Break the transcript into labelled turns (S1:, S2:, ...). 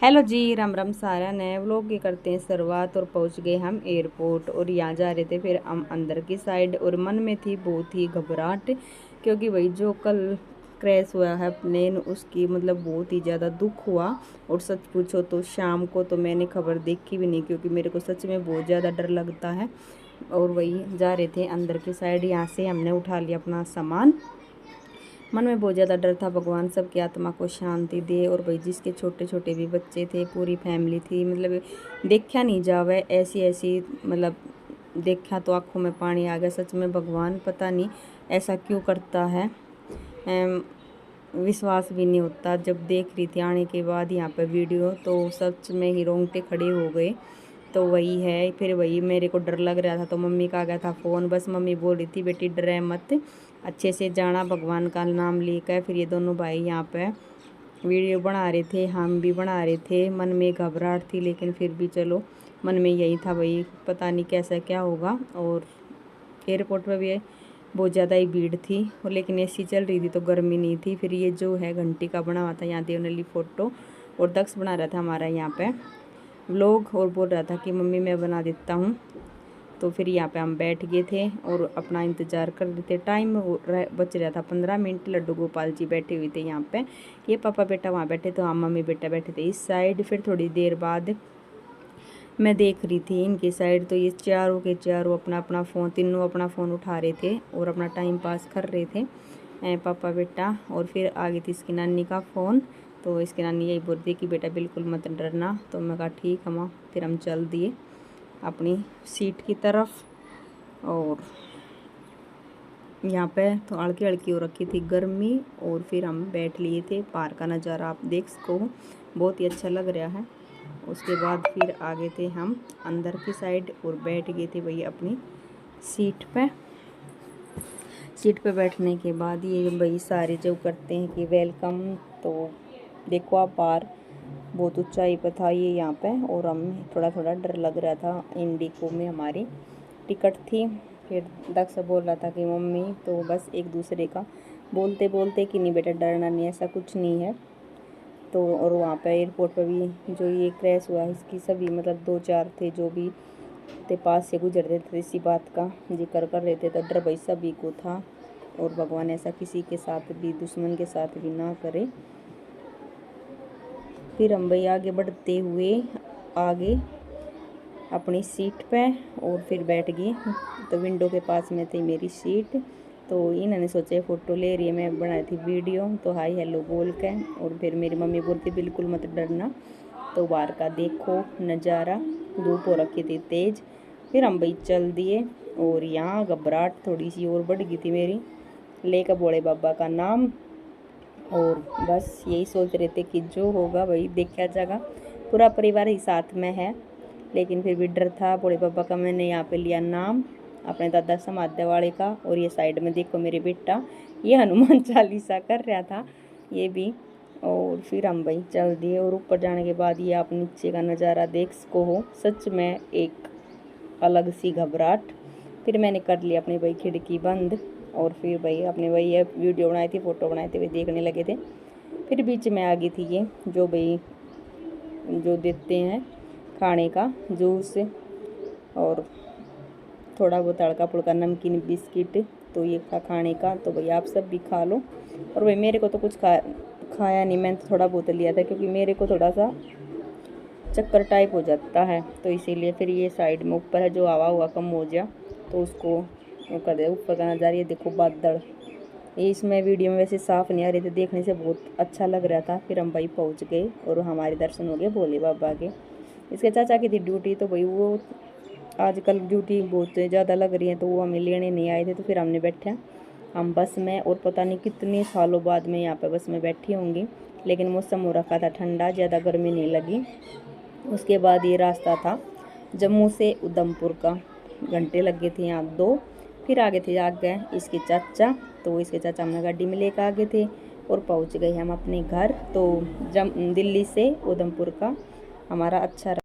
S1: Hello जी, राम राम सारा नए vlog की करते हैं शुरुआत। और पहुंच गए हम एयरपोर्ट और यहाँ जा रहे थे फिर हम अंदर की साइड। और मन में थी बहुत ही घबराहट, क्योंकि वही जो कल क्रैश हुआ है प्लेन, उसकी मतलब बहुत ही ज़्यादा दुख हुआ। और सच पूछो तो शाम को तो मैंने खबर देखी भी नहीं, क्योंकि मेरे को सच में बहुत ज़्यादा डर लगता है। और वही जा रहे थे अंदर की साइड। यहाँ से हमने उठा लिया अपना सामान। मन में बहुत ज़्यादा डर था, भगवान सबकी आत्मा को शांति दे। और भाई जिसके छोटे छोटे भी बच्चे थे, पूरी फैमिली थी, मतलब देखा नहीं जावे ऐसी ऐसी, मतलब देखा तो आंखों में पानी आ गया। सच में भगवान पता नहीं ऐसा क्यों करता है। विश्वास भी नहीं होता। जब देख रही थी आने के बाद यहाँ पर वीडियो, तो सच में ही रोंगटे खड़े हो गए। तो वही है, फिर वही मेरे को डर लग रहा था तो मम्मी का आ गया था फ़ोन। बस मम्मी बोल रही थी बेटी डरे मत, अच्छे से जाना, भगवान का नाम लेकर। फिर ये दोनों भाई यहाँ पे वीडियो बना रहे थे, हम भी बना रहे थे। मन में घबराहट थी, लेकिन फिर भी चलो मन में यही था भाई पता नहीं कैसा क्या होगा। और एयरपोर्ट पर भी बहुत ज़्यादा ही भीड़ थी, और लेकिन एसी चल रही थी तो गर्मी नहीं थी। फिर ये जो है घंटी का बना हुआ था, यहाँ देवनली फ़ोटो, और दक्ष बना रहा था हमारा यहाँ पे व्लॉग, और बोल रहा था कि मम्मी मैं बना देता हूँ। तो फिर यहाँ पे हम बैठ गए थे और अपना इंतज़ार कर रहे थे। टाइम बच रहा था 15 मिनट। लड्डू गोपाल जी बैठे हुए थे यहाँ पे, ये पापा बेटा वहाँ बैठे थे, हम मम्मी बेटा बैठे थे इस साइड। फिर थोड़ी देर बाद मैं देख रही थी इनकी साइड, तो ये चारों के चारों अपना अपना फ़ोन, तीनों अपना फ़ोन उठा रहे थे और अपना टाइम पास कर रहे थे पापा बेटा। और फिर आ गई थी इसकी नानी का फ़ोन, तो इसकी नानी यही बोल रही कि बेटा बिल्कुल मत डरना। तो मैं कहा ठीक है माँ। फिर हम चल दिए अपनी सीट की तरफ। और यहाँ पे तो हल्की हल्की हो रखी थी गर्मी, और फिर हम बैठ लिए थे। पार का नज़ारा आप देख सको, बहुत ही अच्छा लग रहा है। उसके बाद फिर आ गए थे हम अंदर की साइड और बैठ गए थे भैया अपनी सीट पे। सीट पे बैठने के बाद ये भाई सारे जो करते हैं कि वेलकम, तो देखो आप बाहर बहुत ऊंचाई पर था ये यहाँ पे। और हम थोड़ा थोड़ा डर लग रहा था। इंडिको में हमारी टिकट थी। फिर दक्ष बोल रहा था कि मम्मी, तो बस एक दूसरे का बोलते बोलते कि नहीं बेटा डरना नहीं, ऐसा कुछ नहीं है। तो और वहाँ पे एयरपोर्ट पर भी जो ये क्रैश हुआ है, इसकी सभी मतलब 2-4 थे जो भी थे पास से गुजर रहे थे, इसी बात का जिक्र कर रहे थे। तो डर भाई सभी को था, और भगवान ऐसा किसी के साथ भी, दुश्मन के साथ भी ना करे। फिर हम भाई आगे बढ़ते हुए आगे अपनी सीट पे और फिर बैठ गए। तो विंडो के पास में थी मेरी सीट, तो इन्होंने सोचा फ़ोटो ले रही है, मैं बनाई थी वीडियो, तो हाय हेलो बोल के। और फिर मेरी मम्मी बोलती बिल्कुल मत डरना। तो बाहर का देखो नज़ारा, धूप हो रखी थी तेज़। फिर हम भाई चल दिए, और यहाँ घबराहट थोड़ी सी और बढ़ गई थी मेरी, लेकर भोले बाबा का नाम। और बस यही सोच रहे थे कि जो होगा वही देखा जाएगा, पूरा परिवार ही साथ में है। लेकिन फिर भी डर था भोले बाबा का। मैंने यहाँ पे लिया नाम अपने दादा समाध्या वाले का। और ये साइड में देखो मेरे बेटा, ये हनुमान चालीसा कर रहा था ये भी। और फिर हम भाई चल दिए, और ऊपर जाने के बाद ये आप नीचे का नज़ारा देख सको हो। सच में एक अलग सी घबराहट। फिर मैंने कर लिया अपनी भाई खिड़की बंद, और फिर भाई अपने भाई ये वीडियो बनाई थी, फ़ोटो बनाए थे, वे देखने लगे थे। फिर बीच में आ गई थी ये जो भाई जो देते हैं खाने का जूस, और थोड़ा बहुत हल्का फुल्का नमकीन बिस्किट, तो ये खाने का। तो भाई आप सब भी खा लो। और भाई मेरे को तो कुछ खाया नहीं, मैंने तो थोड़ा बहुत लिया था, क्योंकि मेरे को थोड़ा सा चक्कर टाइप हो जाता है, तो इसीलिए। फिर ये साइड में ऊपर है जो हवा हुआ कम हो जाए तो उसको वो कर दे। ऊपर का नज़ारा ये देखो बादल, ये इसमें वीडियो में वैसे साफ़ नहीं आ रहे थे, देखने से बहुत अच्छा लग रहा था। फिर हम भाई पहुंच गए और हमारे दर्शन हो गए भोले बाबा के। इसके चाचा की थी ड्यूटी, तो भाई वो आजकल ड्यूटी बहुत ज़्यादा लग रही है, तो वो हमें लेने नहीं आए थे। तो फिर हमने बैठे हम बस में, और पता नहीं कितने सालों बाद में यहाँ पे बस में बैठी होंगी। लेकिन मौसम हो रखा था ठंडा, ज़्यादा गर्मी नहीं लगी। उसके बाद ये रास्ता था जम्मू से उधमपुर का, घंटे लग गए थे यहाँ 2। फिर आगे थे आगे इसके चाचा, तो इसके चाचा हमने गाड़ी में लेकर आ गए थे, और पहुँच गए हम अपने घर। तो दिल्ली से उधमपुर का हमारा अच्छा